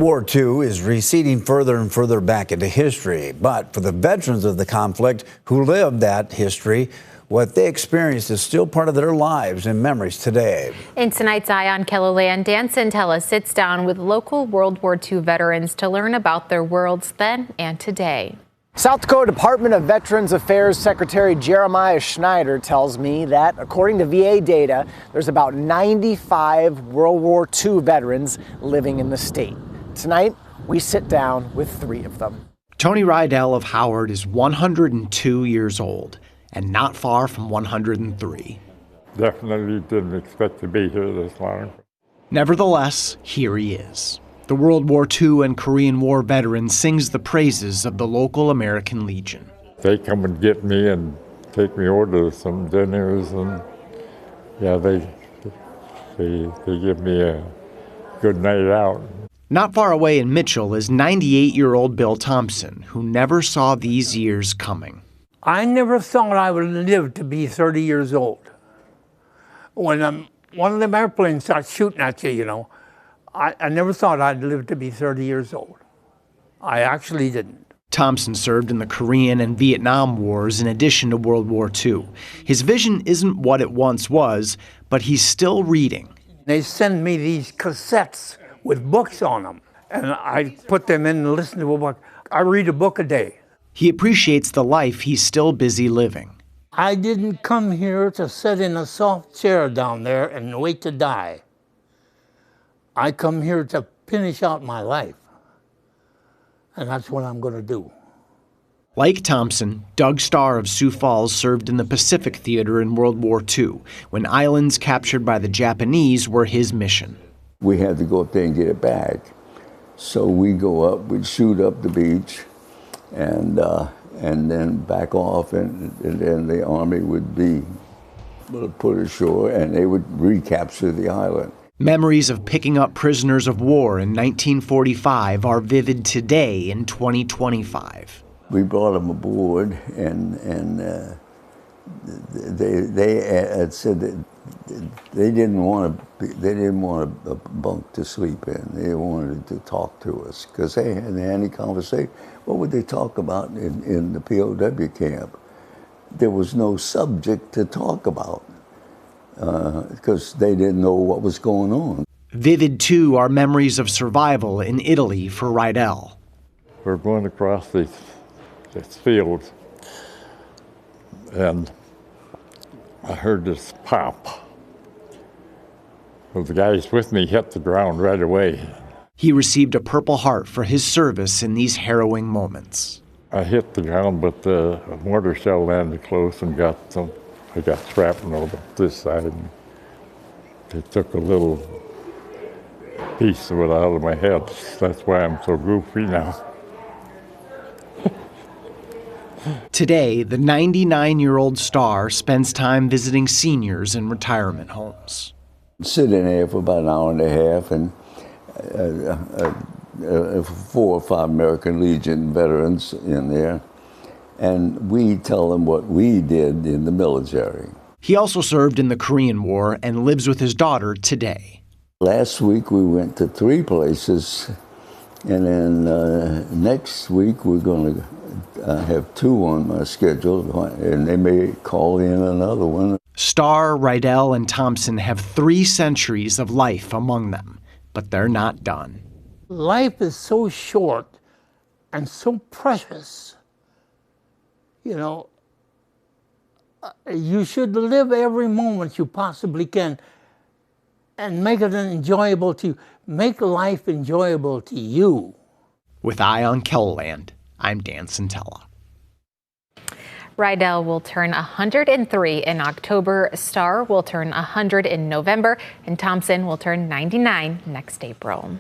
War II is receding further and further back into history. But for the veterans of the conflict who lived that history, what they experienced is still part of their lives and memories today. In tonight's Eye on Keloland, Dan Santella sits down with local World War II veterans to learn about their worlds then and today. South Dakota Department of Veterans Affairs Secretary Jeremiah Schneider tells me that, according to VA data, there's about 95 World War II veterans living in the state. Tonight, we sit down with 3 of them. Tony Rydell of Howard is 102 years old and not far from 103. Definitely didn't expect to be here this long. Nevertheless, here he is. The World War II and Korean War veteran sings the praises of the local American Legion. They come and get me and take me over to some dinners, and yeah, they give me a good night out. Not far away in Mitchell is 98-year-old Bill Thompson, who never saw these years coming. I never thought I would live to be 30 years old. When one of them airplanes starts shooting at you, you know, I never thought I'd live to be 30 years old. I actually didn't. Thompson served in the Korean and Vietnam Wars in addition to World War II. His vision isn't what it once was, but he's still reading. They send me these cassettes with books on them, and I put them in and listen to a book. I read a book a day. He appreciates the life he's still busy living. I didn't come here to sit in a soft chair down there and wait to die. I come here to finish out my life, and that's what I'm going to do. Like Thompson, Doug Starr of Sioux Falls served in the Pacific Theater in World War II, when islands captured by the Japanese were his mission. We had to go up there and get it back. So we go up, we'd shoot up the beach, and then back off, and then the Army would be put ashore, and they would recapture the island. Memories of picking up prisoners of war in 1945 are vivid today in 2025. We brought them aboard, and they had said that they didn't want a bunk to sleep in. They wanted to talk to us because they hadn't had any conversation. What would they talk about in the POW camp? There was no subject to talk about, because they didn't know what was going on. Vivid, too, are memories of survival in Italy for Rydell. We're going across this field, and I heard this pop. Well, the guys with me hit the ground right away. He received a Purple Heart for his service in these harrowing moments. I hit the ground, but the mortar shell landed close and I got shrapnel on this side. And they took a little piece of it out of my head. That's why I'm so goofy now. Today, the 99-year-old Starr spends time visiting seniors in retirement homes. Sitting there for about an hour and a half, and 4 or 5 American Legion veterans in there, and we tell them what we did in the military. He also served in the Korean War and lives with his daughter today. Last week we went to 3 places, and then next week we're going to have 2 on my schedule, and they may call in another one. Starr, Rydell, and Thompson have 3 centuries of life among them, but they're not done. Life is so short and so precious. You know, you should live every moment you possibly can and make it enjoyable to you. Make life enjoyable to you. With Eye on Keloland, I'm Dan Santella. Rydell will turn 103 in October, Starr will turn 100 in November, and Thompson will turn 99 next April.